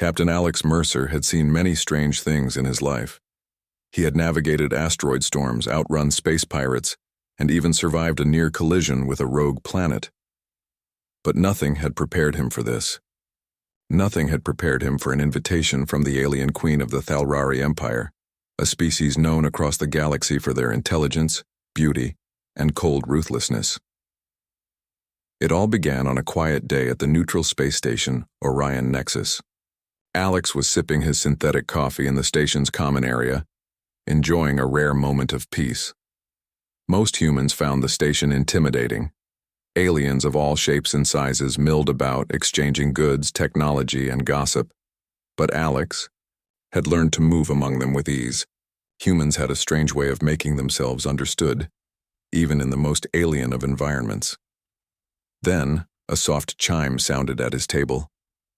Captain Alex Mercer had seen many strange things in his life. He had navigated asteroid storms, outrun space pirates, and even survived a near collision with a rogue planet. But nothing had prepared him for this. Nothing had prepared him for an invitation from the alien queen of the Thalrari Empire, a species known across the galaxy for their intelligence, beauty, and cold ruthlessness. It all began on a quiet day at the neutral space station, Orion Nexus. Alex was sipping his synthetic coffee in the station's common area, enjoying a rare moment of peace. Most humans found the station intimidating. Aliens of all shapes and sizes milled about, exchanging goods, technology, and gossip. But Alex had learned to move among them with ease. Humans had a strange way of making themselves understood, even in the most alien of environments. Then, a soft chime sounded at his table.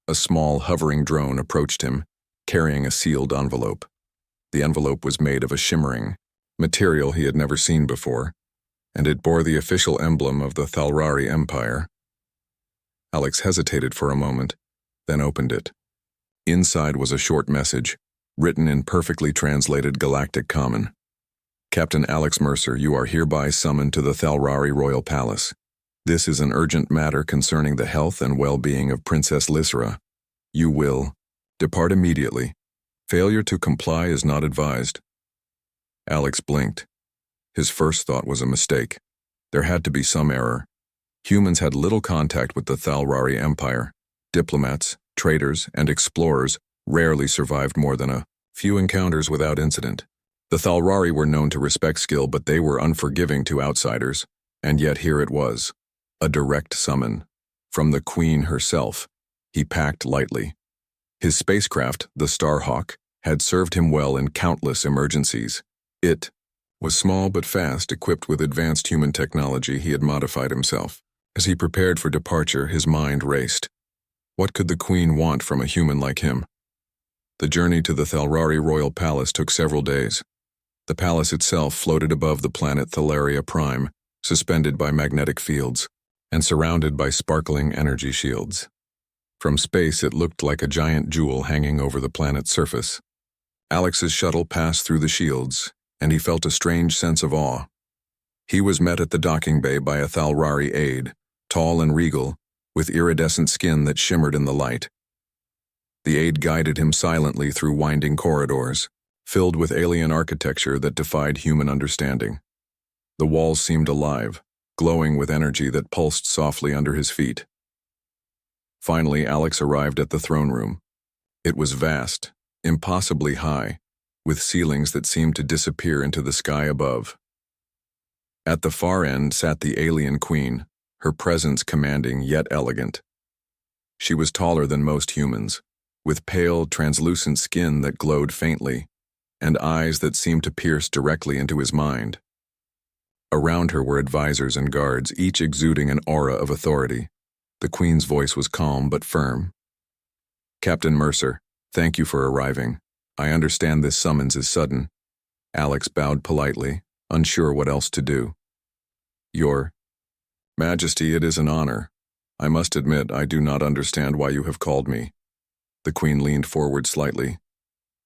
A small, hovering drone approached him, carrying a sealed envelope. The envelope was made of a shimmering material he had never seen before, and it bore the official emblem of the Thalrari Empire. Alex hesitated for a moment, then opened it. Inside was a short message, written in perfectly translated Galactic Common. Captain Alex Mercer, you are hereby summoned to the Thalrari Royal Palace. This is an urgent matter concerning the health and well-being of Princess Lysra. You will depart immediately. Failure to comply is not advised. Alex blinked. His first thought was a mistake. There had to be some error. Humans had little contact with the Thalrari Empire. Diplomats, traders, and explorers rarely survived more than a few encounters without incident. The Thalrari were known to respect skill, but they were unforgiving to outsiders, and yet here it was. A direct summon. From the Queen herself. He packed lightly. His spacecraft, the Starhawk, had served him well in countless emergencies. It was small but fast, equipped with advanced human technology he had modified himself. As he prepared for departure, his mind raced. What could the Queen want from a human like him? The journey to the Thalrari Royal Palace took several days. The palace itself floated above the planet Thalaria Prime, suspended by magnetic fields, and surrounded by sparkling energy shields. From space, it looked like a giant jewel hanging over the planet's surface. Alex's shuttle passed through the shields, and he felt a strange sense of awe. He was met at the docking bay by a Thalrari aide, tall and regal, with iridescent skin that shimmered in the light. The aide guided him silently through winding corridors, filled with alien architecture that defied human understanding. The walls seemed alive, glowing with energy that pulsed softly under his feet. Finally, Alex arrived at the throne room. It was vast, impossibly high, with ceilings that seemed to disappear into the sky above. At the far end sat the alien queen, her presence commanding yet elegant. She was taller than most humans, with pale, translucent skin that glowed faintly, and eyes that seemed to pierce directly into his mind. Around her were advisors and guards, each exuding an aura of authority. The Queen's voice was calm but firm. Captain Mercer, thank you for arriving. I understand this summons is sudden. Alex bowed politely, unsure what else to do. Your Majesty, it is an honor. I must admit, I do not understand why you have called me. The Queen leaned forward slightly.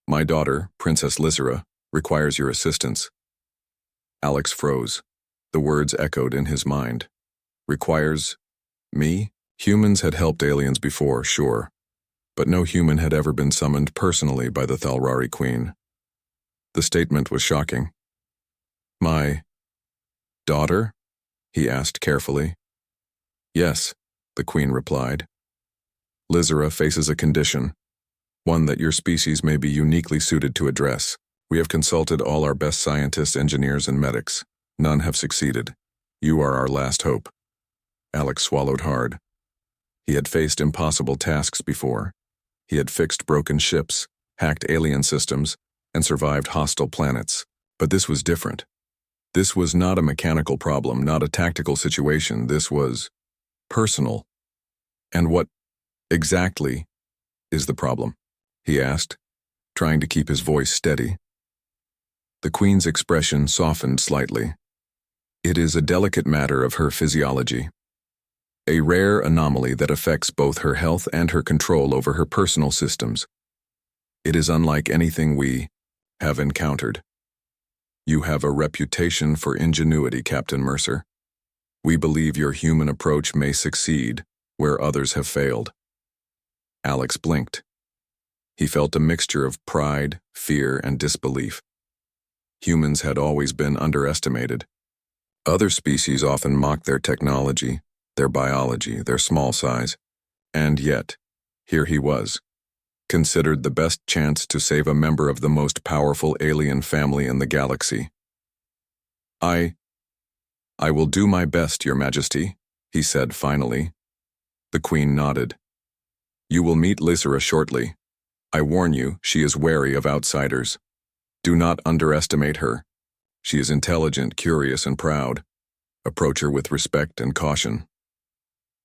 My daughter, Princess Lysra, requires your assistance. Alex froze. The words echoed in his mind. Requires me? Humans had helped aliens before, sure, but no human had ever been summoned personally by the Thalrari Queen. The statement was shocking. My daughter? He asked carefully. Yes, the Queen replied. Lysra faces a condition, one that your species may be uniquely suited to address. We have consulted all our best scientists, engineers, and medics. None have succeeded. You are our last hope. Alex swallowed hard. He had faced impossible tasks before. He had fixed broken ships, hacked alien systems, and survived hostile planets. But this was different. This was not a mechanical problem, not a tactical situation. This was personal. And what exactly is the problem? He asked, trying to keep his voice steady. The Queen's expression softened slightly. It is a delicate matter of her physiology. a rare anomaly that affects both her health and her control over her personal systems. It is unlike anything we have encountered. You have a reputation for ingenuity, Captain Mercer. We believe your human approach may succeed where others have failed. Alex blinked. He felt a mixture of pride, fear, and disbelief. Humans had always been underestimated. Other species often mocked their technology, their biology, their small size. And yet, here he was, considered the best chance to save a member of the most powerful alien family in the galaxy. I will do my best, Your Majesty, he said finally. The Queen nodded. You will meet Lysera shortly. I warn you, she is wary of outsiders. Do not underestimate her. She is intelligent, curious, and proud. Approach her with respect and caution.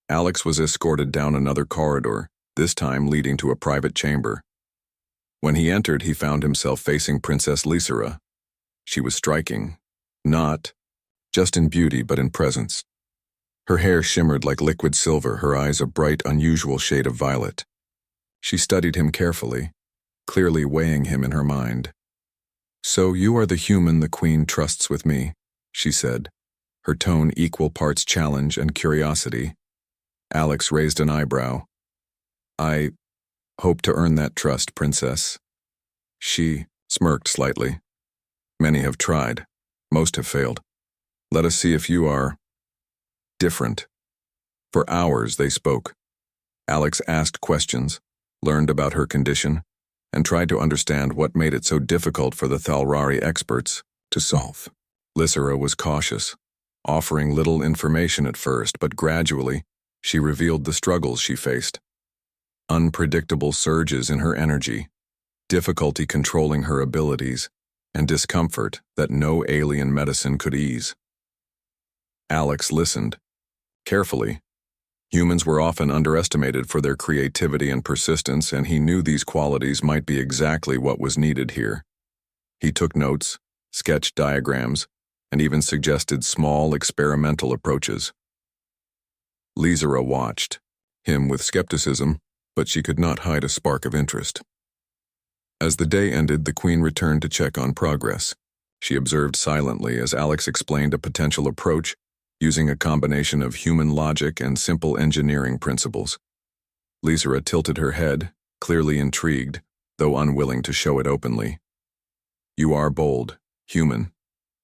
Alex was escorted down another corridor, this time leading to a private chamber. When he entered, he found himself facing Princess Lysera. She was striking, not just in beauty but in presence. Her hair shimmered like liquid silver, her eyes a bright, unusual shade of violet. She studied him carefully, clearly weighing him in her mind. So you are the human the Queen trusts with me, she said, her tone equal parts challenge and curiosity. Alex raised an eyebrow. I hope to earn that trust, Princess. She smirked slightly. Many have tried. Most have failed. Let us see if you are different. For hours they spoke. Alex asked questions, learned about her condition, and tried to understand what made it so difficult for the Thalrari experts to solve. Lysera was cautious, offering little information at first, but gradually she revealed the struggles she faced. Unpredictable surges in her energy, difficulty controlling her abilities, and discomfort that no alien medicine could ease. Alex listened carefully. Humans were often underestimated for their creativity and persistence, and he knew these qualities might be exactly what was needed here. He took notes, sketched diagrams, and even suggested small experimental approaches. Lysera watched, him with skepticism, but she could not hide a spark of interest. As the day ended, the Queen returned to check on progress. She observed silently as Alex explained a potential approach using a combination of human logic and simple engineering principles. Lysera tilted her head, clearly intrigued, though unwilling to show it openly. You are bold, human,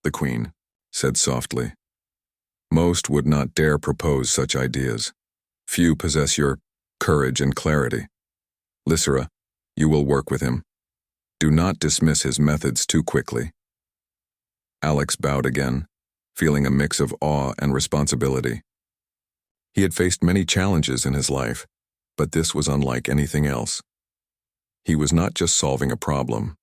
the Queen said softly. Most would not dare propose such ideas. Few possess your courage and clarity. Lysera, you will work with him. Do not dismiss his methods too quickly. Alex bowed again, feeling a mix of awe and responsibility. He had faced many challenges in his life, but this was unlike anything else. He was not just solving a problem.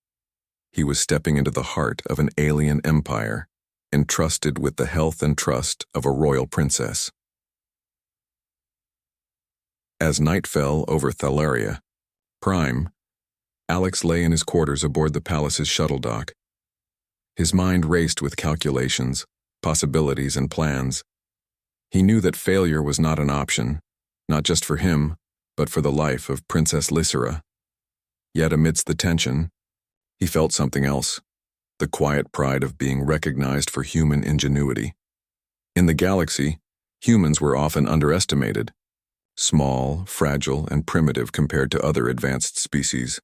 He was stepping into the heart of an alien empire, entrusted with the health and trust of a royal princess. As night fell over Thalaria Prime, Alex lay in his quarters aboard the palace's shuttle dock. His mind raced with calculations, possibilities, and plans. He knew that failure was not an option, not just for him, but for the life of Princess Lysera. Yet amidst the tension, he felt something else, the quiet pride of being recognized for human ingenuity. In the galaxy, humans were often underestimated, small, fragile, and primitive compared to other advanced species.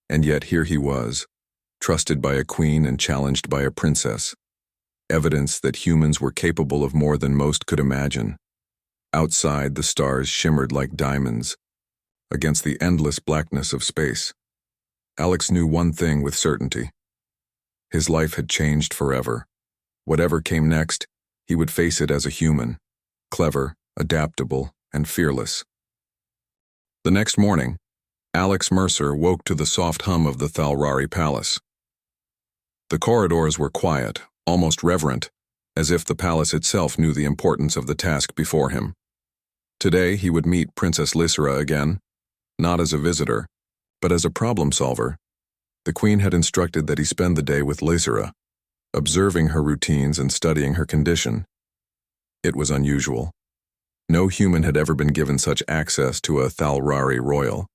And yet here he was, trusted by a queen and challenged by a princess. Evidence that humans were capable of more than most could imagine. Outside, the stars shimmered like diamonds against the endless blackness of space. Alex knew one thing with certainty. His life had changed forever. Whatever came next, he would face it as a human, clever, adaptable, and fearless. The next morning, Alex Mercer woke to the soft hum of the Thalrari Palace. The corridors were quiet, almost reverent, as if the palace itself knew the importance of the task before him. Today he would meet Princess Lysera again, not as a visitor, but as a problem solver. The Queen had instructed that he spend the day with Lysera, observing her routines and studying her condition. It was unusual. No human had ever been given such access to a Thalrari royal.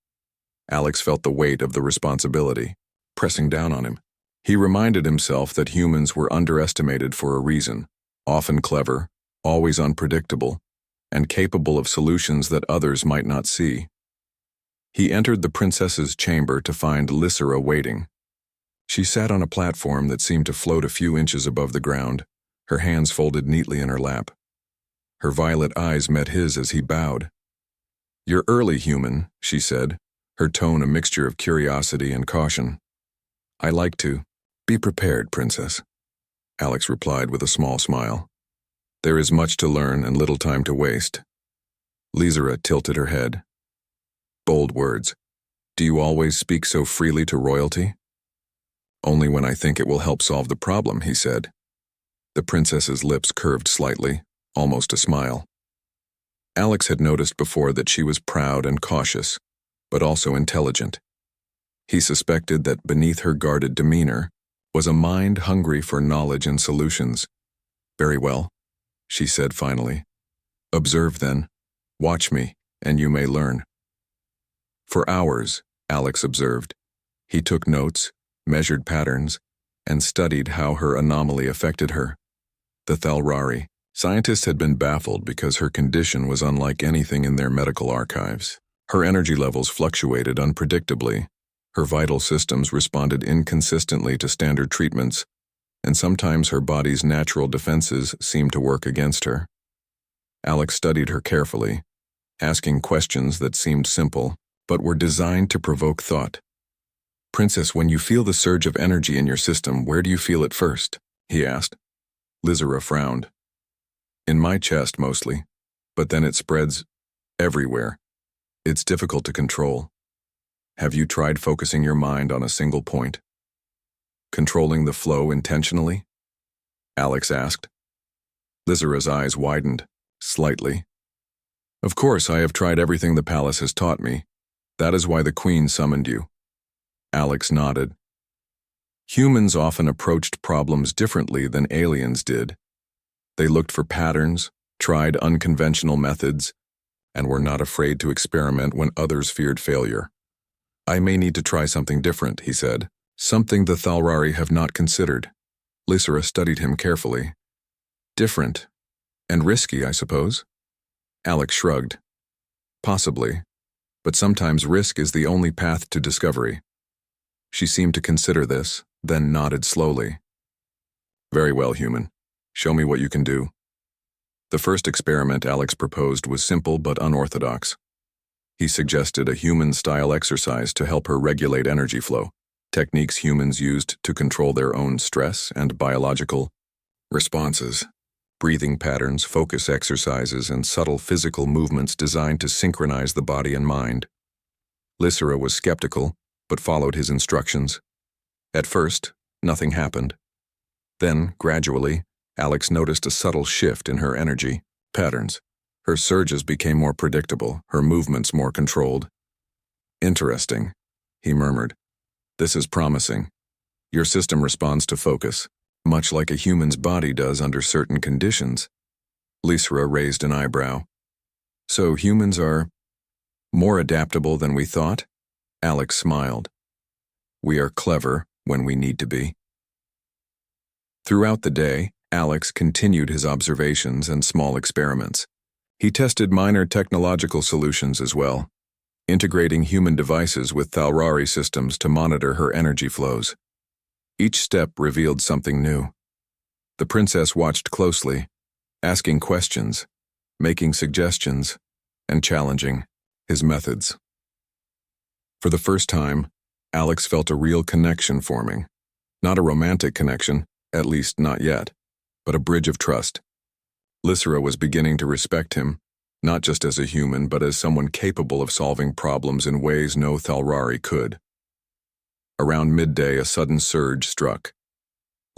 Alex felt the weight of the responsibility, pressing down on him. He reminded himself that humans were underestimated for a reason, often clever, always unpredictable, and capable of solutions that others might not see. He entered the princess's chamber to find Lysera waiting. She sat on a platform that seemed to float a few inches above the ground, her hands folded neatly in her lap. Her violet eyes met his as he bowed. "You're early, human," she said, her tone a mixture of curiosity and caution. "I like to." "Be prepared, princess," Alex replied with a small smile. "There is much to learn and little time to waste." Lysera tilted her head. "Bold words. Do you always speak so freely to royalty?" "Only when I think it will help solve the problem," he said. The princess's lips curved slightly, almost a smile. Alex had noticed before that she was proud and cautious, but also intelligent. He suspected that beneath her guarded demeanor was a mind hungry for knowledge and solutions. "Very well," she said finally. "Observe then. Watch me, and you may learn." For hours, Alex observed. He took notes, measured patterns, and studied how her anomaly affected her. The Thalrari. Scientists had been baffled because her condition was unlike anything in their medical archives. Her energy levels fluctuated unpredictably, her vital systems responded inconsistently to standard treatments, and sometimes her body's natural defenses seemed to work against her. Alex studied her carefully, asking questions that seemed simple, but were designed to provoke thought. "Princess, when you feel the surge of energy in your system, where do you feel it first?" he asked. Lysera frowned. "In my chest, mostly, but then it spreads everywhere. It's difficult to control." "Have you tried focusing your mind on a single point? Controlling the flow intentionally?" Alex asked. Lysera's eyes widened, slightly. "Of course, I have tried everything the palace has taught me. That is why the queen summoned you." Alex nodded. Humans often approached problems differently than aliens did. They looked for patterns, tried unconventional methods, and were not afraid to experiment when others feared failure. "I may need to try something different," he said, "something the Thalrari have not considered." Lysera studied him carefully. "Different. And risky, I suppose?" Alex shrugged. "Possibly. But sometimes risk is the only path to discovery." She seemed to consider this, then nodded slowly. "Very well, human. Show me what you can do." The first experiment Alex proposed was simple but unorthodox. He suggested a human-style exercise to help her regulate energy flow, techniques humans used to control their own stress and biological responses, breathing patterns, focus exercises, and subtle physical movements designed to synchronize the body and mind. Lysera was skeptical, but followed his instructions. At first, nothing happened. Then, gradually, Alex noticed a subtle shift in her energy patterns. Her surges became more predictable, her movements more controlled. "Interesting," he murmured. "This is promising. Your system responds to focus, much like a human's body does under certain conditions." Lysera raised an eyebrow. "So humans are more adaptable than we thought?" Alex smiled. "We are clever when we need to be." Throughout the day, Alex continued his observations and small experiments. He tested minor technological solutions as well, integrating human devices with Thalrari systems to monitor her energy flows. Each step revealed something new. The princess watched closely, asking questions, making suggestions, and challenging his methods. For the first time, Alex felt a real connection forming. Not a romantic connection, at least not yet, but a bridge of trust. Lysera was beginning to respect him, not just as a human, but as someone capable of solving problems in ways no Thalrari could. Around midday, a sudden surge struck.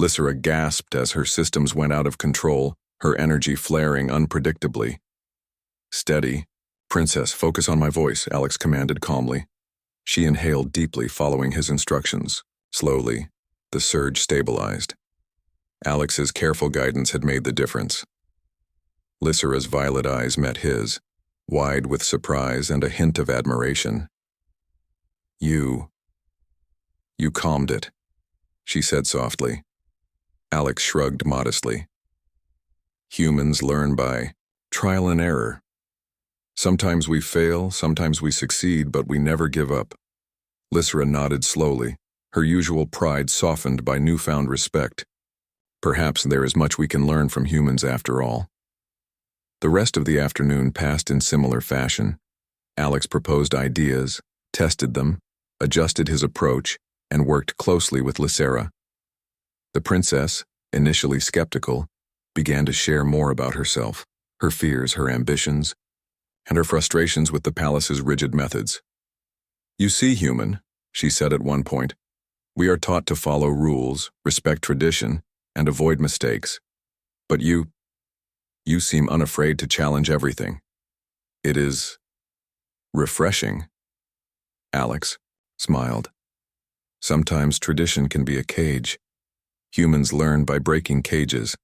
Lysera gasped as her systems went out of control, her energy flaring unpredictably. "Steady. Princess, focus on my voice," Alex commanded calmly. She inhaled deeply, following his instructions. Slowly, the surge stabilized. Alex's careful guidance had made the difference. Lysera's violet eyes met his, wide with surprise and a hint of admiration. You calmed it, she said softly. Alex shrugged modestly. Humans learn by trial and error. Sometimes we fail, sometimes we succeed, but we never give up. Lysera nodded slowly, her usual pride softened by newfound respect. Perhaps there is much we can learn from humans after all. The rest of the afternoon passed in similar fashion. Alex proposed ideas, tested them, adjusted his approach, and worked closely with Lysera. The princess, initially skeptical, began to share more about herself, her fears, her ambitions, and her frustrations with the palace's rigid methods. "You see, human," she said at one point, "we are taught to follow rules, respect tradition, and avoid mistakes. But you seem unafraid to challenge everything. It is refreshing." Alex smiled. "Sometimes tradition can be a cage. Humans learn by breaking cages."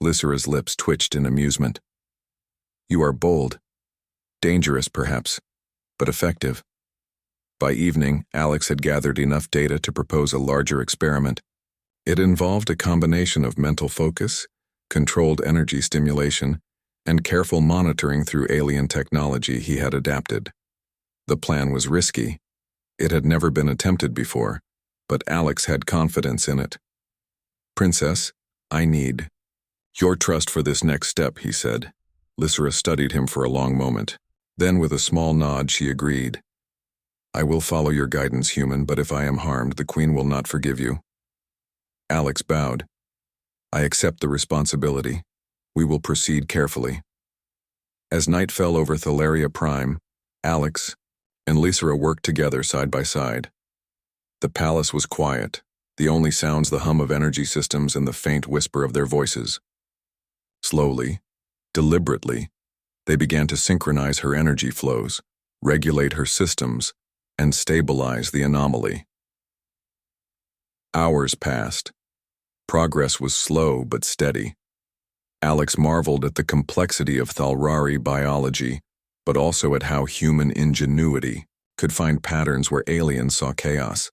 Lysera's lips twitched in amusement. "You are bold. Dangerous, perhaps, but effective." By evening, Alex had gathered enough data to propose a larger experiment. It involved a combination of mental focus, controlled energy stimulation, and careful monitoring through alien technology he had adapted. The plan was risky. It had never been attempted before, but Alex had confidence in it. "Princess, I need your trust for this next step," he said. Lysera studied him for a long moment. Then, with a small nod, she agreed. "I will follow your guidance, human, but if I am harmed, the Queen will not forgive you." Alex bowed. "I accept the responsibility. We will proceed carefully." As night fell over Thalaria Prime, Alex and Lysera worked together side by side. The palace was quiet, the only sounds the hum of energy systems and the faint whisper of their voices. Slowly, deliberately, they began to synchronize her energy flows, regulate her systems, and stabilize the anomaly. Hours passed. Progress was slow but steady. Alex marveled at the complexity of Thalrari biology, but also at how human ingenuity could find patterns where aliens saw chaos.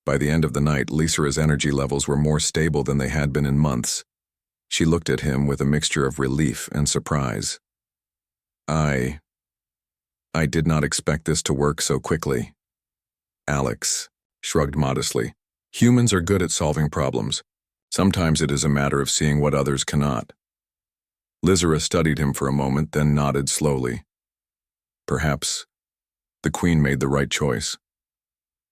By the end of the night, Lysera's energy levels were more stable than they had been in months. She looked at him with a mixture of relief and surprise. I did not expect this to work so quickly." Alex shrugged modestly. "Humans are good at solving problems. Sometimes it is a matter of seeing what others cannot." Lysera studied him for a moment, then nodded slowly. "Perhaps the Queen made the right choice.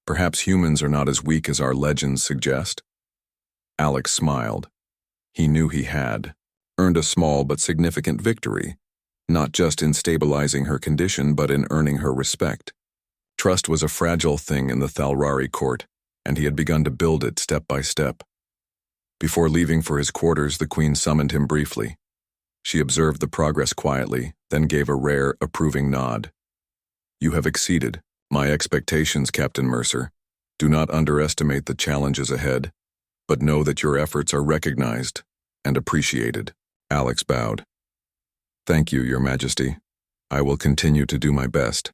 Perhaps humans are not as weak as our legends suggest." Alex smiled. He knew he had earned a small but significant victory, not just in stabilizing her condition but in earning her respect. Trust was a fragile thing in the Thalrari court, and he had begun to build it step by step. Before leaving for his quarters, the Queen summoned him briefly. She observed the progress quietly, then gave a rare, approving nod. "You have exceeded my expectations, Captain Mercer. Do not underestimate the challenges ahead, but know that your efforts are recognized and appreciated." Alex bowed. "Thank you, Your Majesty. I will continue to do my best."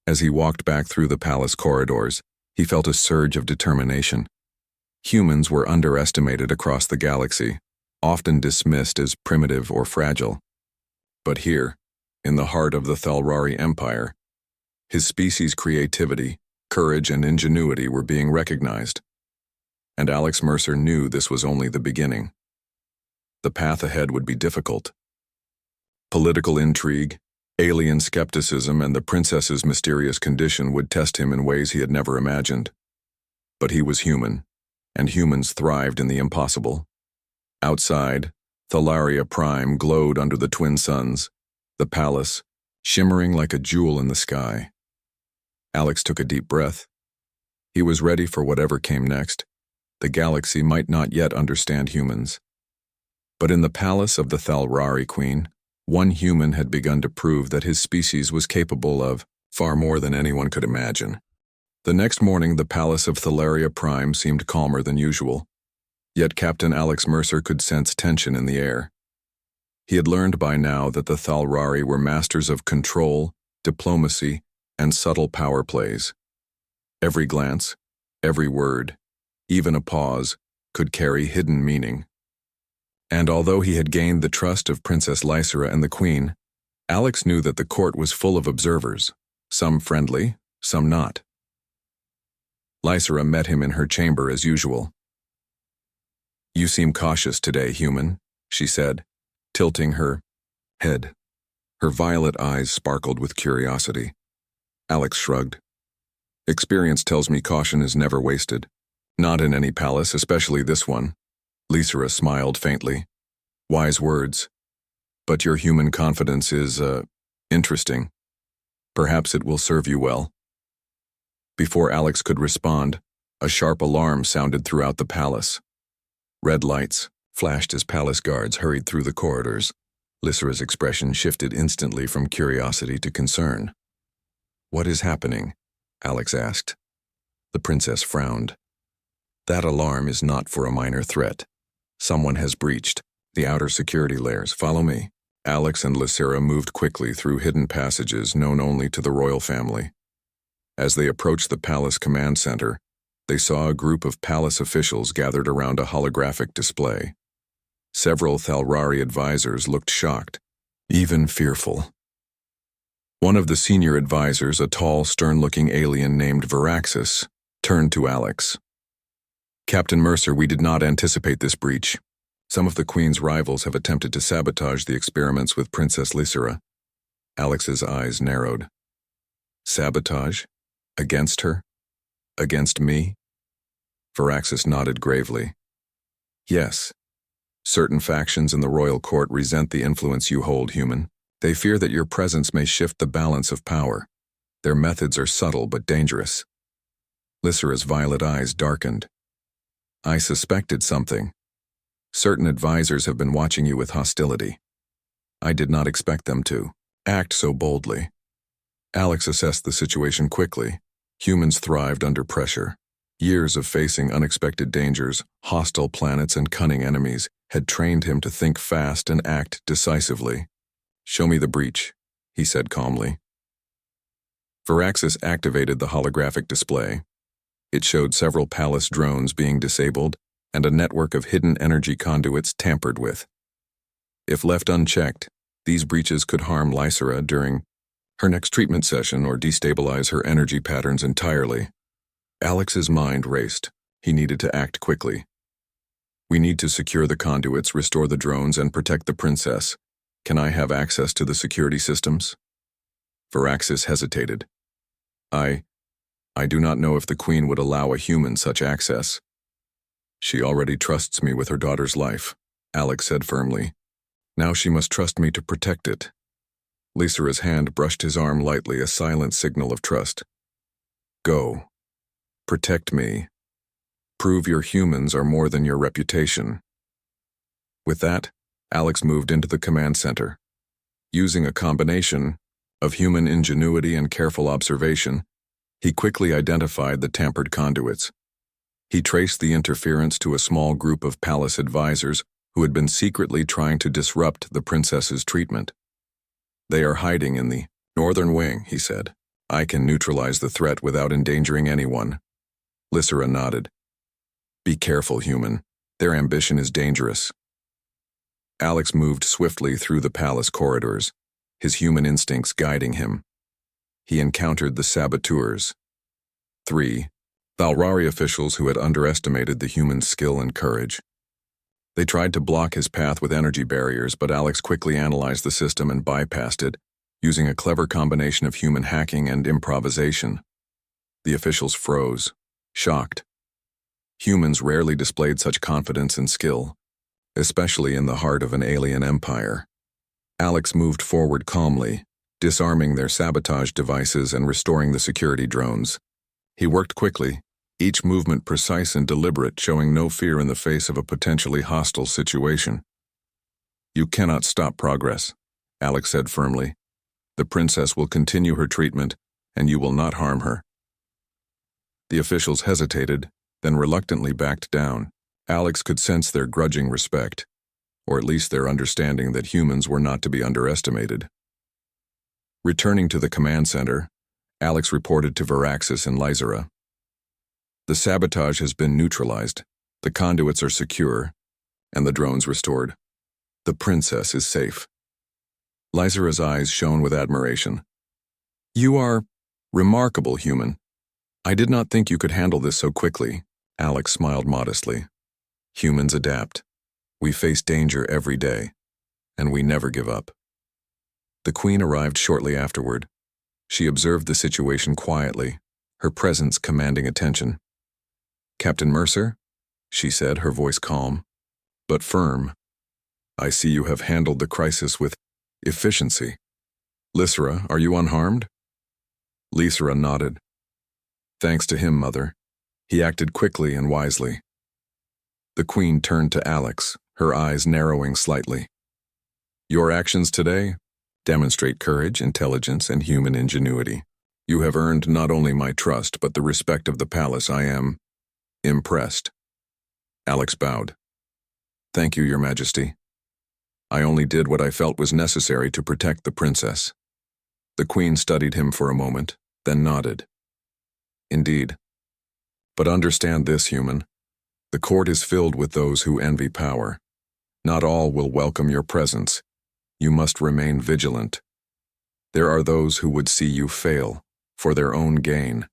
As he walked back through the palace corridors, he felt a surge of determination. Humans were underestimated across the galaxy, often dismissed as primitive or fragile. But here, in the heart of the Thalrari Empire, his species' creativity, courage, and ingenuity were being recognized. And Alex Mercer knew this was only the beginning. The path ahead would be difficult. Political intrigue, alien skepticism, and the princess's mysterious condition would test him in ways he had never imagined. But he was human, and humans thrived in the impossible. Outside, Thalaria Prime glowed under the twin suns, the palace shimmering like a jewel in the sky. Alex took a deep breath. He was ready for whatever came next. The galaxy might not yet understand humans. But in the palace of the Thalrari Queen, one human had begun to prove that his species was capable of far more than anyone could imagine. The next morning, the palace of Thalaria Prime seemed calmer than usual. Yet Captain Alex Mercer could sense tension in the air. He had learned by now that the Thalrari were masters of control, diplomacy, and subtle power plays. Every glance, every word, even a pause, could carry hidden meaning. And although he had gained the trust of Princess Lysera and the Queen, Alex knew that the court was full of observers, some friendly, some not. Lysera met him in her chamber as usual. "You seem cautious today, human," she said, tilting her head. Her violet eyes sparkled with curiosity. Alex shrugged. "Experience tells me caution is never wasted. Not in any palace, especially this one." Lysera smiled faintly. "Wise words. But your human confidence is, interesting. Perhaps it will serve you well." Before Alex could respond, a sharp alarm sounded throughout the palace. Red lights flashed as palace guards hurried through the corridors. Lysera's expression shifted instantly from curiosity to concern. "What is happening?" Alex asked. The princess frowned. "That alarm is not for a minor threat. Someone has breached the outer security layers. Follow me." Alex and Lysera moved quickly through hidden passages known only to the royal family. As they approached the palace command center, they saw a group of palace officials gathered around a holographic display. Several Thalrari advisors looked shocked, even fearful. One of the senior advisors, a tall, stern-looking alien named Veraxis, turned to Alex. "Captain Mercer, we did not anticipate this breach. Some of the Queen's rivals have attempted to sabotage the experiments with Princess Lysera." Alex's eyes narrowed. "Sabotage? Against her? Against me?" Veraxis nodded gravely. "Yes. Certain factions in the royal court resent the influence you hold, human. They fear that your presence may shift the balance of power. Their methods are subtle but dangerous." Lysera's violet eyes darkened. "I suspected something. Certain advisors have been watching you with hostility. I did not expect them to act so boldly." Alex assessed the situation quickly. Humans thrived under pressure. Years of facing unexpected dangers, hostile planets, and cunning enemies had trained him to think fast and act decisively. "Show me the breach," he said calmly. Veraxis activated the holographic display. It showed several palace drones being disabled and a network of hidden energy conduits tampered with. If left unchecked, these breaches could harm Lysera during her next treatment session or destabilize her energy patterns entirely. Alex's mind raced. He needed to act quickly. "We need to secure the conduits, restore the drones, and protect the princess. Can I have access to the security systems?" Veraxis hesitated. I do not know if the Queen would allow a human such access." "She already trusts me with her daughter's life," Alex said firmly. "Now she must trust me to protect it." Lysera's hand brushed his arm lightly, a silent signal of trust. "Go. Protect me. Prove your humans are more than your reputation." With that, Alex moved into the command center. Using a combination of human ingenuity and careful observation, he quickly identified the tampered conduits. He traced the interference to a small group of palace advisors who had been secretly trying to disrupt the princess's treatment. "They are hiding in the northern wing," he said. "I can neutralize the threat without endangering anyone." Lysera nodded. "Be careful, human. Their ambition is dangerous." Alex moved swiftly through the palace corridors, his human instincts guiding him. He encountered the saboteurs. 3 Thalrari officials who had underestimated the human's skill and courage. They tried to block his path with energy barriers, but Alex quickly analyzed the system and bypassed it, using a clever combination of human hacking and improvisation. The officials froze, shocked. Humans rarely displayed such confidence and skill, especially in the heart of an alien empire. Alex moved forward calmly, disarming their sabotage devices and restoring the security drones. He worked quickly, each movement precise and deliberate, showing no fear in the face of a potentially hostile situation. "You cannot stop progress," Alex said firmly. "The princess will continue her treatment, and you will not harm her." The officials hesitated, then reluctantly backed down. Alex could sense their grudging respect. or at least their understanding that humans were not to be underestimated. Returning to the command center, Alex reported to Veraxis and Lysera. The sabotage has been neutralized, the conduits are secure, and the drones restored. The princess is safe. Lysera's eyes shone with admiration. You are remarkable, human. I did not think you could handle this so quickly. Alex smiled modestly. Humans adapt. We face danger every day, and we never give up. The Queen arrived shortly afterward. She observed the situation quietly, her presence commanding attention. Captain Mercer, she said, her voice calm, but firm. I see you have handled the crisis with efficiency. Lysera, are you unharmed? Lysera nodded. Thanks to him, Mother. He acted quickly and wisely. The Queen turned to Alex, her eyes narrowing slightly. Your actions today demonstrate courage, intelligence, and human ingenuity. You have earned not only my trust, but the respect of the palace. I am impressed. Alex bowed. Thank you, Your Majesty. I only did what I felt was necessary to protect the princess. The Queen studied him for a moment, then nodded. Indeed. But understand this, human. The court is filled with those who envy power. Not all will welcome your presence. You must remain vigilant. There are those who would see you fail, for their own gain.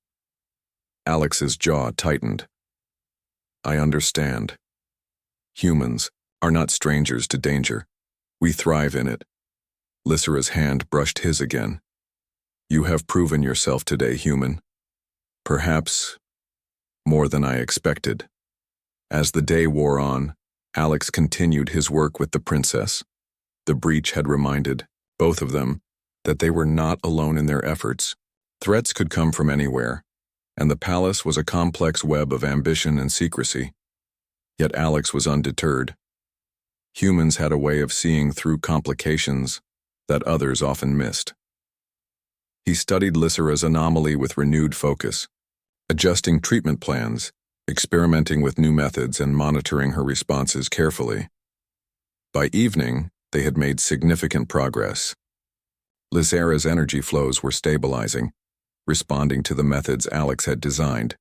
Alex's jaw tightened. I understand. Humans are not strangers to danger. We thrive in it. Lysera's hand brushed his again. You have proven yourself today, human. Perhaps more than I expected. As the day wore on, Alex continued his work with the princess. The breach had reminded both of them that they were not alone in their efforts. Threats could come from anywhere, and the palace was a complex web of ambition and secrecy. Yet Alex was undeterred. Humans had a way of seeing through complications that others often missed. He studied Lysera's anomaly with renewed focus, adjusting treatment plans, experimenting with new methods, and monitoring her responses carefully. By evening, they had made significant progress. Lysera's energy flows were stabilizing, responding to the methods Alex had designed.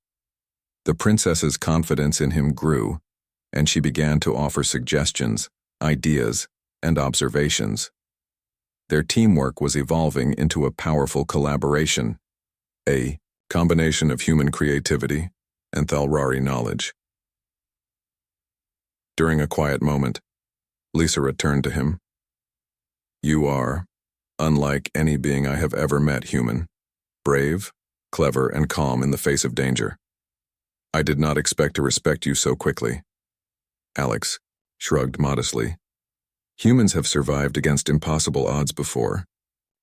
The princess's confidence in him grew, and she began to offer suggestions, ideas, and observations. Their teamwork was evolving into a powerful collaboration, a combination of human creativity and Thalrari knowledge. During a quiet moment, Lysera turned to him. You are unlike any being I have ever met, human. Brave, clever, and calm in the face of danger. I did not expect to respect you so quickly. Alex shrugged modestly. Humans have survived against impossible odds before.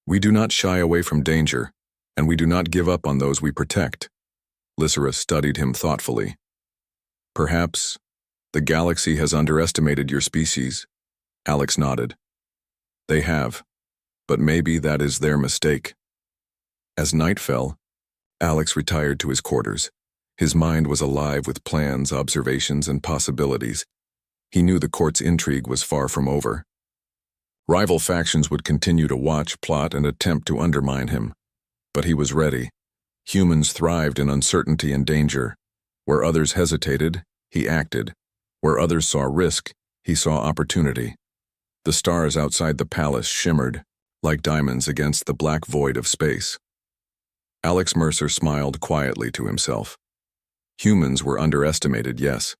We do not shy away from danger, and we do not give up on those we protect. Lysera studied him thoughtfully. Perhaps the galaxy has underestimated your species. Alex nodded. They have, but maybe that is their mistake. As night fell, Alex retired to his quarters. His mind was alive with plans, observations, and possibilities. He knew the court's intrigue was far from over. Rival factions would continue to watch, plot, and attempt to undermine him. But he was ready. Humans thrived in uncertainty and danger. Where others hesitated, he acted. Where others saw risk, he saw opportunity. The stars outside the palace shimmered, like diamonds against the black void of space. Alex Mercer smiled quietly to himself. Humans were underestimated, yes.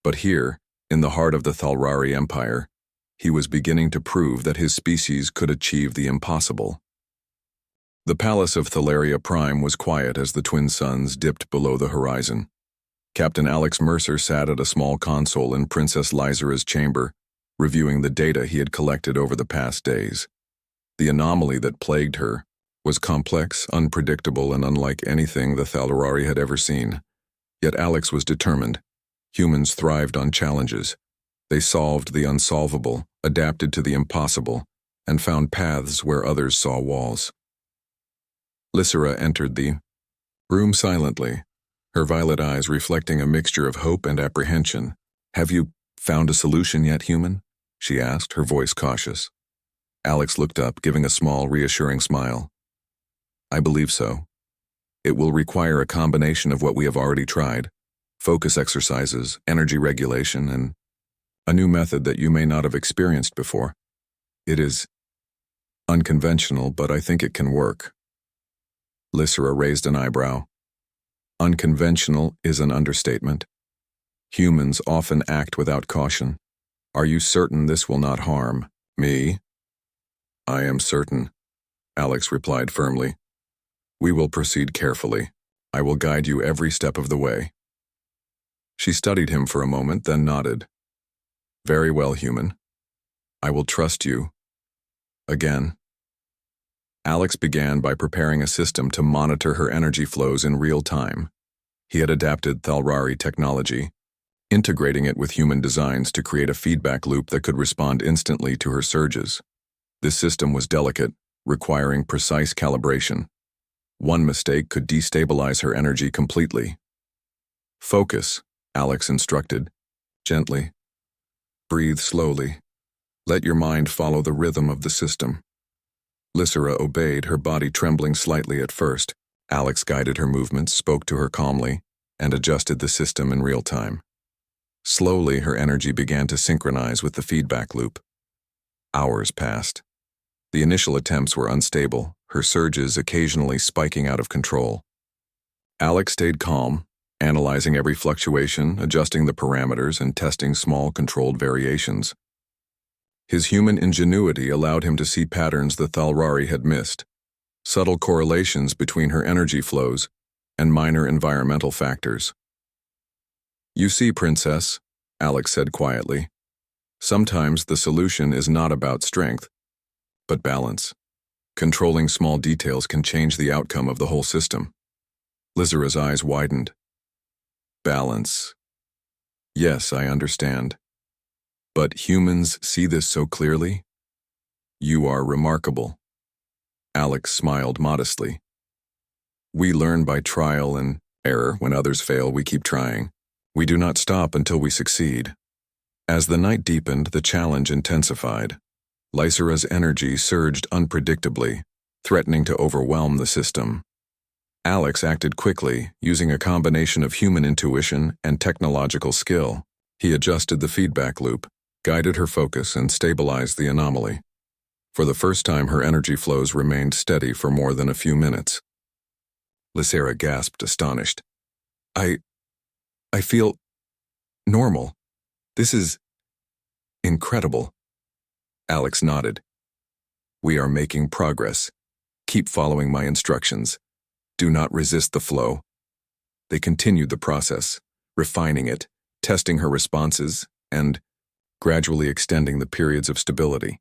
But here, in the heart of the Thalrari Empire, he was beginning to prove that his species could achieve the impossible. The palace of Thalaria Prime was quiet as the twin suns dipped below the horizon. Captain Alex Mercer sat at a small console in Princess Lysera's chamber, reviewing the data he had collected over the past days. The anomaly that plagued her was complex, unpredictable, and unlike anything the Thalrari had ever seen. Yet Alex was determined. Humans thrived on challenges. They solved the unsolvable, adapted to the impossible, and found paths where others saw walls. Lysera entered the room silently, her violet eyes reflecting a mixture of hope and apprehension. Have you found a solution yet, human? she asked, her voice cautious. Alex looked up, giving a small, reassuring smile. I believe so. It will require a combination of what we have already tried: focus exercises, energy regulation, and a new method that you may not have experienced before. It is unconventional, but I think it can work. Lysera raised an eyebrow. Unconventional is an understatement. Humans often act without caution. Are you certain this will not harm me? I am certain, Alex replied firmly. We will proceed carefully. I will guide you every step of the way. She studied him for a moment, then nodded. Very well, human. I will trust you. Again. Alex began by preparing a system to monitor her energy flows in real time. He had adapted Thalrari technology, integrating it with human designs to create a feedback loop that could respond instantly to her surges. This system was delicate, requiring precise calibration. One mistake could destabilize her energy completely. Focus, Alex instructed, gently. Breathe slowly. Let your mind follow the rhythm of the system. Lysera obeyed, her body trembling slightly at first. Alex guided her movements, spoke to her calmly, and adjusted the system in real time. Slowly, her energy began to synchronize with the feedback loop. Hours passed. The initial attempts were unstable, her surges occasionally spiking out of control. Alex stayed calm, analyzing every fluctuation, adjusting the parameters, and testing small, controlled variations. His human ingenuity allowed him to see patterns the Thalrari had missed, subtle correlations between her energy flows and minor environmental factors. You see, Princess, Alex said quietly, sometimes the solution is not about strength, but balance. Controlling small details can change the outcome of the whole system. Lysera's eyes widened. Balance. Yes, I understand. But humans see this so clearly? You are remarkable. Alex smiled modestly. We learn by trial and error. When others fail, we keep trying. We do not stop until we succeed. As the night deepened, the challenge intensified. Lysera's energy surged unpredictably, threatening to overwhelm the system. Alex acted quickly, using a combination of human intuition and technological skill. He adjusted the feedback loop, guided her focus, and stabilized the anomaly. For the first time, her energy flows remained steady for more than a few minutes. Lysera gasped, astonished. I feel normal. This is incredible. Alex nodded. We are making progress. Keep following my instructions. Do not resist the flow. They continued the process, refining it, testing her responses, and gradually extending the periods of stability.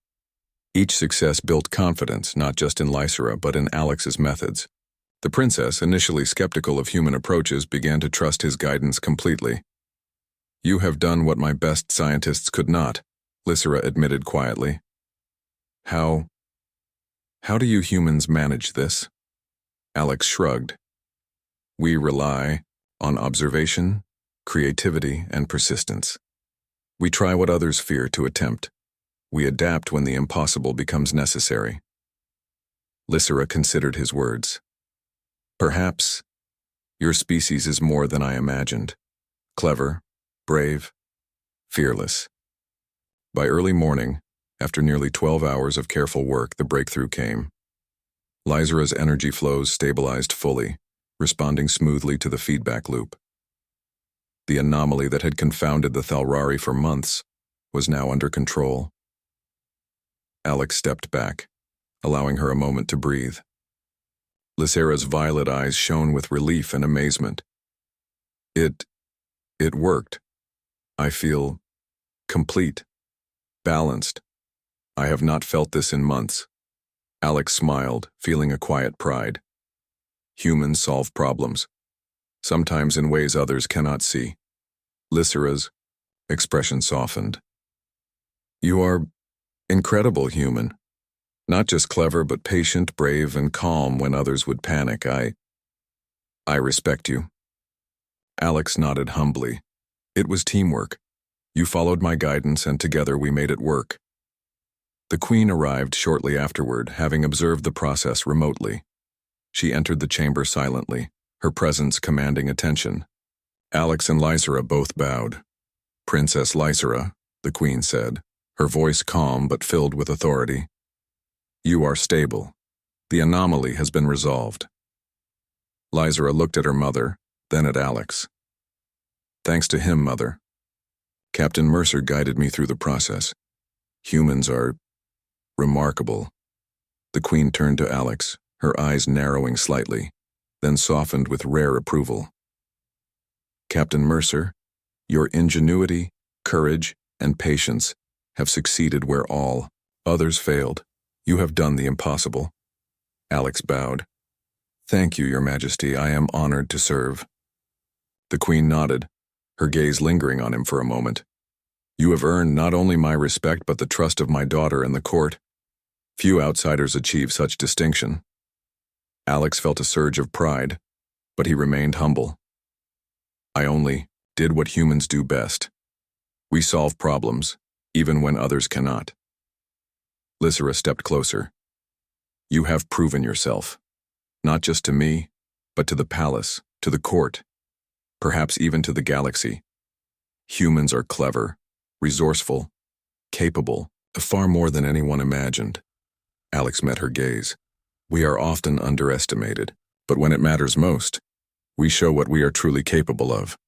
Each success built confidence, not just in Lysera, but in Alex's methods. The princess, initially skeptical of human approaches, began to trust his guidance completely. You have done what my best scientists could not, Lysera admitted quietly. How do you humans manage this? Alex shrugged. We rely on observation, creativity, and persistence. We try what others fear to attempt. We adapt when the impossible becomes necessary. Lysera considered his words. Perhaps your species is more than I imagined. Clever, brave, fearless. By early morning, after nearly 12 hours of careful work, the breakthrough came. Lysera's energy flows stabilized fully, responding smoothly to the feedback loop. The anomaly that had confounded the Thalrari for months was now under control. Alex stepped back, allowing her a moment to breathe. Lysera's violet eyes shone with relief and amazement. It worked. I feel complete, balanced. I have not felt this in months. Alex smiled, feeling a quiet pride. Humans solve problems, sometimes in ways others cannot see. Lysera's expression softened. You are incredible, human. Not just clever, but patient, brave, and calm when others would panic. I respect you. Alex nodded humbly. It was teamwork. You followed my guidance, and together we made it work. The Queen arrived shortly afterward, having observed the process remotely. She entered the chamber silently, her presence commanding attention. Alex and Lysera both bowed. "Princess Lysera," the Queen said, her voice calm but filled with authority. "You are stable. The anomaly has been resolved." Lysera looked at her mother, then at Alex. "Thanks to him, Mother. Captain Mercer guided me through the process. Humans are remarkable." The Queen turned to Alex, her eyes narrowing slightly, then softened with rare approval. "Captain Mercer, your ingenuity, courage, and patience have succeeded where all others failed. You have done the impossible." Alex bowed. "Thank you, Your Majesty. I am honored to serve." The Queen nodded, her gaze lingering on him for a moment. "You have earned not only my respect but the trust of my daughter and the court. Few outsiders achieve such distinction." Alex felt a surge of pride, but he remained humble. "I only did what humans do best. We solve problems, even when others cannot." Lysera stepped closer. "You have proven yourself, not just to me, but to the palace, to the court, perhaps even to the galaxy. Humans are clever, resourceful, capable, far more than anyone imagined." Alex met her gaze. "We are often underestimated, but when it matters most, we show what we are truly capable of."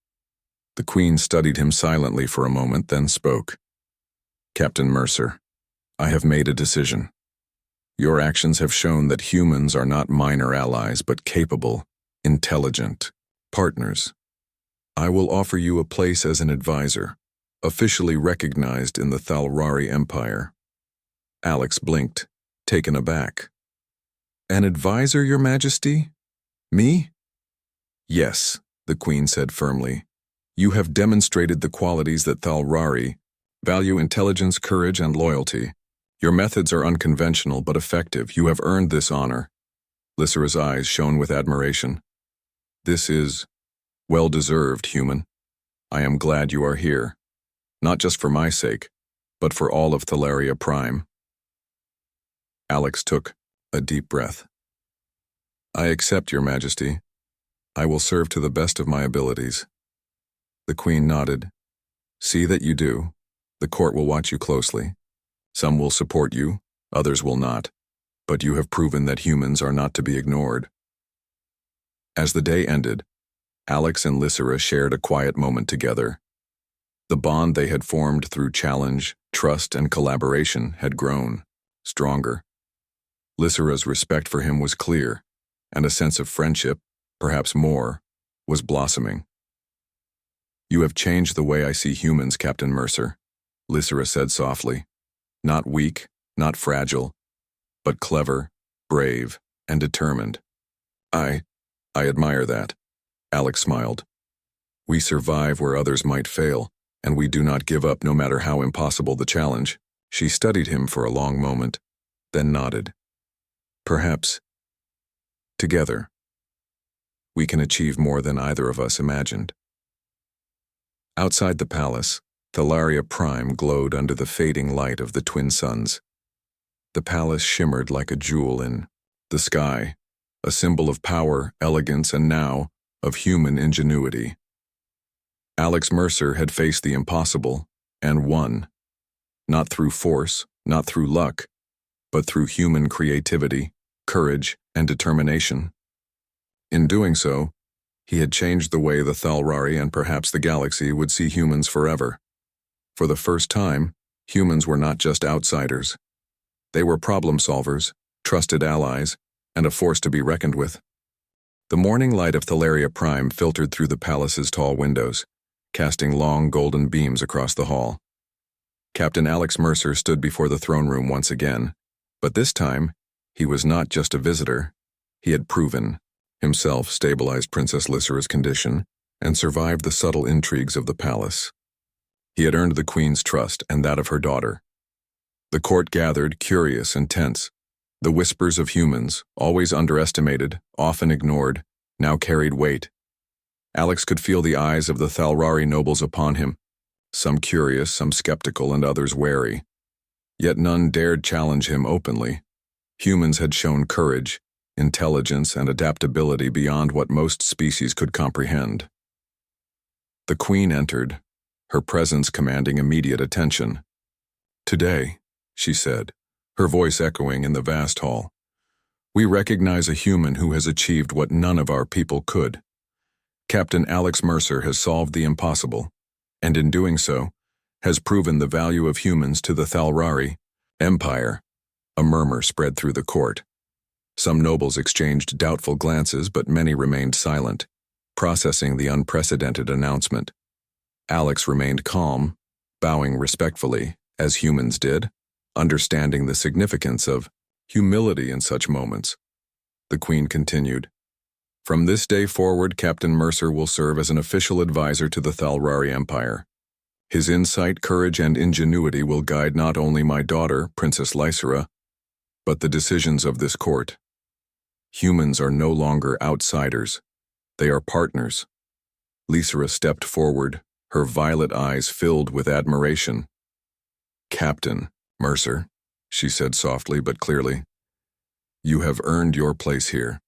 The Queen studied him silently for a moment, then spoke. "Captain Mercer, I have made a decision. Your actions have shown that humans are not minor allies, but capable, intelligent partners. I will offer you a place as an advisor, officially recognized in the Thalrari Empire." Alex blinked, taken aback. "An advisor, Your Majesty? Me?" "Yes," the Queen said firmly. "You have demonstrated the qualities that Thalrari value: intelligence, courage, and loyalty. Your methods are unconventional but effective. You have earned this honor." Lysera's eyes shone with admiration. "This is well-deserved, human. I am glad you are here, not just for my sake, but for all of Thalaria Prime." Alex took a deep breath. "I accept, Your Majesty. I will serve to the best of my abilities." The Queen nodded. "See that you do. The court will watch you closely. Some will support you, others will not, but you have proven that humans are not to be ignored." As the day ended, Alex and Lysera shared a quiet moment together. The bond they had formed through challenge, trust, and collaboration had grown stronger. Lysera's respect for him was clear, and a sense of friendship, perhaps more, was blossoming. "You have changed the way I see humans, Captain Mercer," Lysera said softly. "Not weak, not fragile, but clever, brave, and determined." I admire that," Alex smiled. "We survive where others might fail, and we do not give up no matter how impossible the challenge." She studied him for a long moment, then nodded. "Perhaps, together, we can achieve more than either of us imagined." Outside the palace, Thalaria Prime glowed under the fading light of the twin suns. The palace shimmered like a jewel in the sky, a symbol of power, elegance, and now, of human ingenuity. Alex Mercer had faced the impossible, and won. Not through force, not through luck, but through human creativity, courage, and determination. In doing so, he had changed the way the Thalrari and perhaps the galaxy would see humans forever. For the first time, humans were not just outsiders. They were problem solvers, trusted allies, and a force to be reckoned with. The morning light of Thalaria Prime filtered through the palace's tall windows, casting long golden beams across the hall. Captain Alex Mercer stood before the throne room once again, but this time, he was not just a visitor. He had proven himself stabilized Princess Lysera's condition and survived the subtle intrigues of the palace. He had earned the Queen's trust and that of her daughter. The court gathered, curious and tense. The whispers of humans, always underestimated, often ignored, now carried weight. Alex could feel the eyes of the Thalrari nobles upon him. some curious, some skeptical, and others wary. Yet none dared challenge him openly. Humans had shown courage, intelligence, and adaptability beyond what most species could comprehend. The Queen entered, her presence commanding immediate attention. "Today," she said, her voice echoing in the vast hall, "we recognize a human who has achieved what none of our people could. Captain Alex Mercer has solved the impossible, and in doing so, has proven the value of humans to the Thalrari Empire." A murmur spread through the court. Some nobles exchanged doubtful glances, but many remained silent, processing the unprecedented announcement. Alex remained calm, bowing respectfully, as humans did, understanding the significance of humility in such moments. The Queen continued, "From this day forward, Captain Mercer will serve as an official advisor to the Thalrari Empire. His insight, courage, and ingenuity will guide not only my daughter, Princess Lysera, but the decisions of this court. Humans are no longer outsiders. They are partners." Lysera stepped forward, her violet eyes filled with admiration. "Captain Mercer," she said softly but clearly, "you have earned your place here.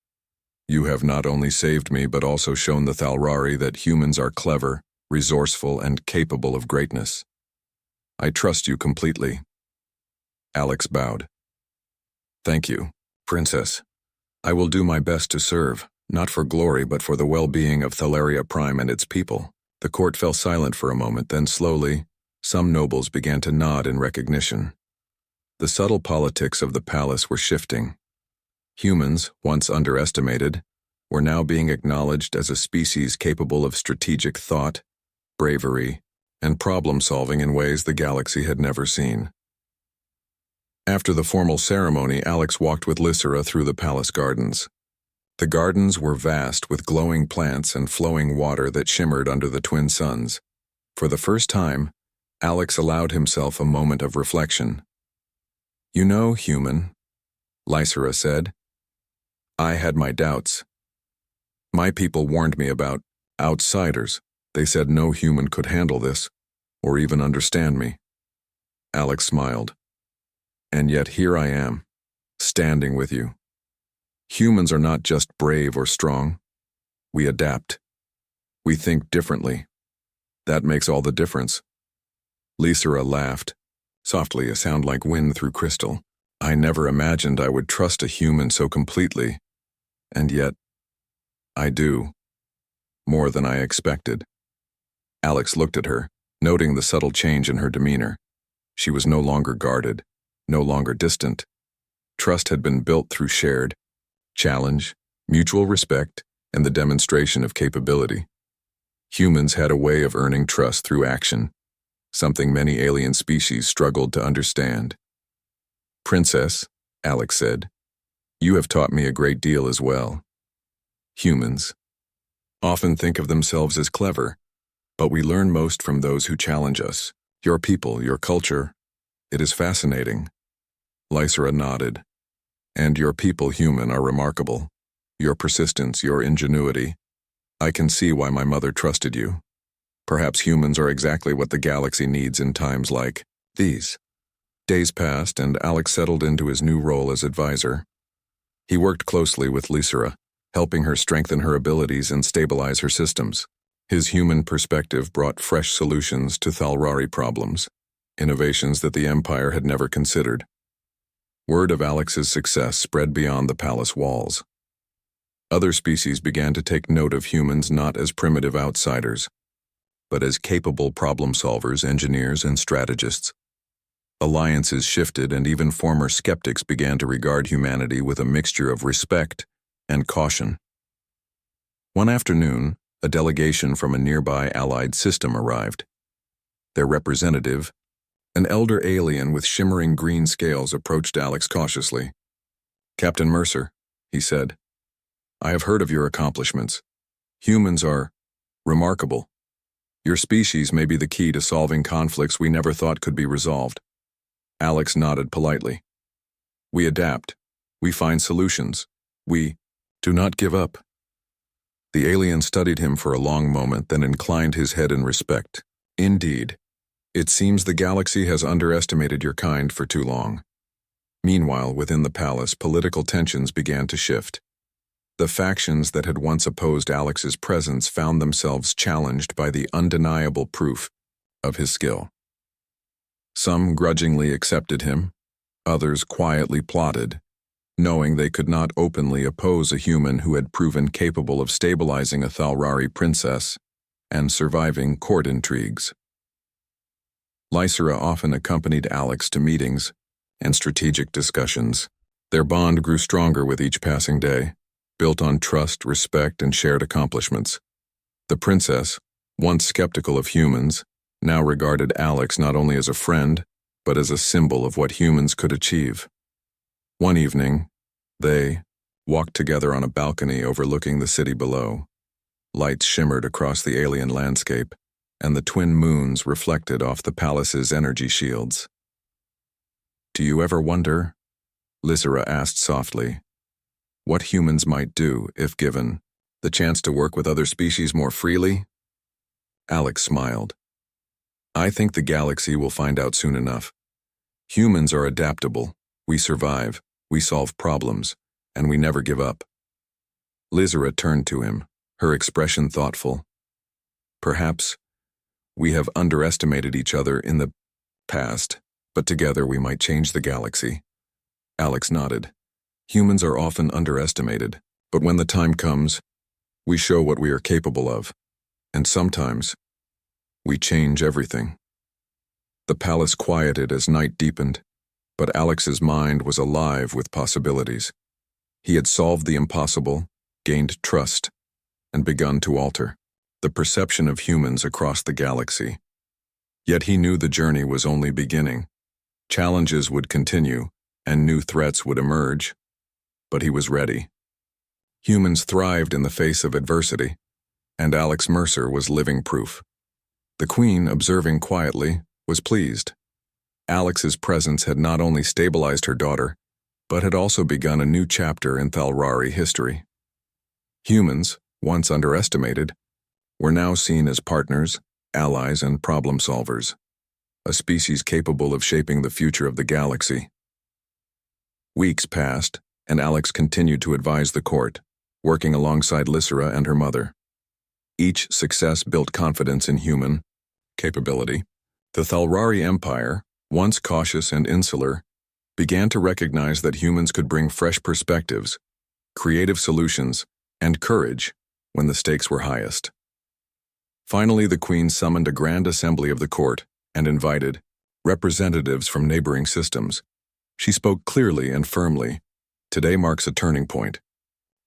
You have not only saved me but also shown the Thalrari that humans are clever, resourceful, and capable of greatness. I trust you completely." Alex bowed. "Thank you, Princess. I will do my best to serve, not for glory but for the well-being of Thalaria Prime and its people." The court fell silent for a moment, then slowly, some nobles began to nod in recognition. The subtle politics of the palace were shifting. Humans, once underestimated, were now being acknowledged as a species capable of strategic thought, bravery, and problem-solving in ways the galaxy had never seen. After the formal ceremony, Alex walked with Lysera through the palace gardens. The gardens were vast with glowing plants and flowing water that shimmered under the twin suns. For the first time, Alex allowed himself a moment of reflection. "You know, human," Lysera said, "I had my doubts. My people warned me about outsiders. They said no human could handle this, or even understand me." Alex smiled. "And yet here I am, standing with you. Humans are not just brave or strong. We adapt. We think differently. That makes all the difference." Lysera laughed, softly, a sound like wind through crystal. "I never imagined I would trust a human so completely. And yet, I do. More than I expected." Alex looked at her, noting the subtle change in her demeanor. She was no longer guarded, no longer distant. Trust had been built through shared challenge, mutual respect, and the demonstration of capability. Humans had a way of earning trust through action, something many alien species struggled to understand. "Princess," Alex said, "you have taught me a great deal as well. Humans often think of themselves as clever, but we learn most from those who challenge us. Your people, your culture, it is fascinating." Lysera nodded. "And your people, human, are remarkable. Your persistence, your ingenuity. I can see why my mother trusted you. Perhaps humans are exactly what the galaxy needs in times like these." Days passed, and Alex settled into his new role as advisor. He worked closely with Lysera, helping her strengthen her abilities and stabilize her systems. His human perspective brought fresh solutions to Thalrari problems, innovations that the Empire had never considered. Word of Alex's success spread beyond the palace walls. Other species began to take note of humans not as primitive outsiders, but as capable problem solvers, engineers, and strategists. Alliances shifted, and even former skeptics began to regard humanity with a mixture of respect and caution. One afternoon, a delegation from a nearby allied system arrived. Their representative, an elder alien with shimmering green scales, approached Alex cautiously. "Captain Mercer," he said, "I have heard of your accomplishments. Humans are remarkable. Your species may be the key to solving conflicts we never thought could be resolved." Alex nodded politely. "We adapt. We find solutions. We do not give up." The alien studied him for a long moment, then inclined his head in respect. "Indeed, It seems the galaxy has underestimated your kind for too long. Meanwhile, within the palace, political tensions began to shift. The factions that had once opposed Alex's presence found themselves challenged by the undeniable proof of his skill. Some grudgingly accepted him, others quietly plotted, knowing they could not openly oppose a human who had proven capable of stabilizing a Thalrari princess and surviving court intrigues. Lysera often accompanied Alex to meetings and strategic discussions. Their bond grew stronger with each passing day, built on trust, respect, and shared accomplishments. The princess, once skeptical of humans, now regarded Alex not only as a friend, but as a symbol of what humans could achieve. One evening, they walked together on a balcony overlooking the city below. Lights shimmered across the alien landscape, and the twin moons reflected off the palace's energy shields. "Do you ever wonder," Lysera asked softly, "what humans might do if given the chance to work with other species more freely?" Alex smiled. "I think the galaxy will find out soon enough. Humans are adaptable. We survive, we solve problems, and we never give up." Lysera turned to him, her expression thoughtful. "Perhaps we have underestimated each other in the past, but together we might change the galaxy." Alex nodded. "Humans are often underestimated, but when the time comes, we show what we are capable of, and sometimes we change everything." The palace quieted as night deepened, but Alex's mind was alive with possibilities. He had solved the impossible, gained trust, and begun to alter the perception of humans across the galaxy. Yet he knew the journey was only beginning. Challenges would continue, and new threats would emerge, but he was ready. Humans thrived in the face of adversity, and Alex Mercer was living proof. The Queen, observing quietly, was pleased. Alex's presence had not only stabilized her daughter, but had also begun a new chapter in Thalrari history. Humans, once underestimated, were now seen as partners, allies, and problem solvers, a species capable of shaping the future of the galaxy. Weeks passed, and Alex continued to advise the court, working alongside Lysera and her mother. Each success built confidence in human capability. The Thalrari Empire, once cautious and insular, began to recognize that humans could bring fresh perspectives, creative solutions, and courage when the stakes were highest. Finally, the Queen summoned a grand assembly of the court and invited representatives from neighboring systems. She spoke clearly and firmly. "Today marks a turning point.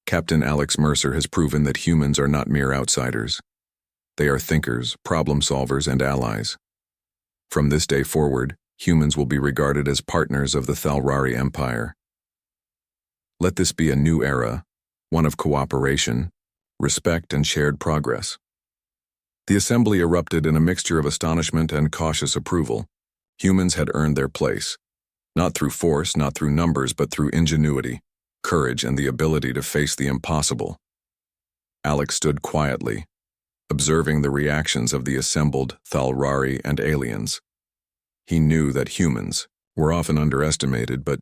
Captain Alex Mercer has proven that humans are not mere outsiders. They are thinkers, problem solvers, and allies. From this day forward, humans will be regarded as partners of the Thalrari Empire. Let this be a new era, one of cooperation, respect, and shared progress." The assembly erupted in a mixture of astonishment and cautious approval. Humans had earned their place, not through force, not through numbers, but through ingenuity, courage, and the ability to face the impossible. Alex stood quietly, observing the reactions of the assembled Thalrari and aliens. He knew that humans were often underestimated, but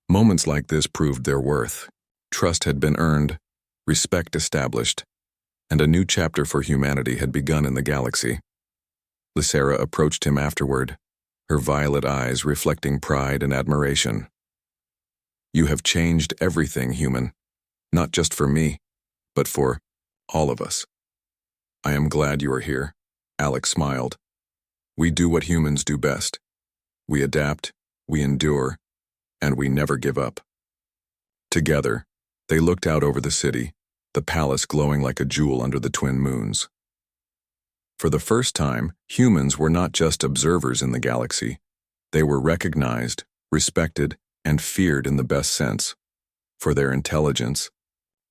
moments like this proved their worth. Trust had been earned, respect established, and a new chapter for humanity had begun in the galaxy. Lysera approached him afterward, her violet eyes reflecting pride and admiration. "You have changed everything, human, not just for me, but for all of us." "I am glad you are here," Alex smiled. "We do what humans do best. We adapt, we endure, and we never give up." Together, they looked out over the city, the palace glowing like a jewel under the twin moons. For the first time, humans were not just observers in the galaxy. They were recognized, respected, and feared in the best sense, for their intelligence,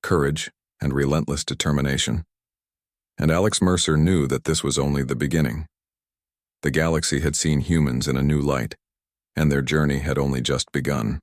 courage, and relentless determination. And Alex Mercer knew that this was only the beginning. The galaxy had seen humans in a new light, and their journey had only just begun.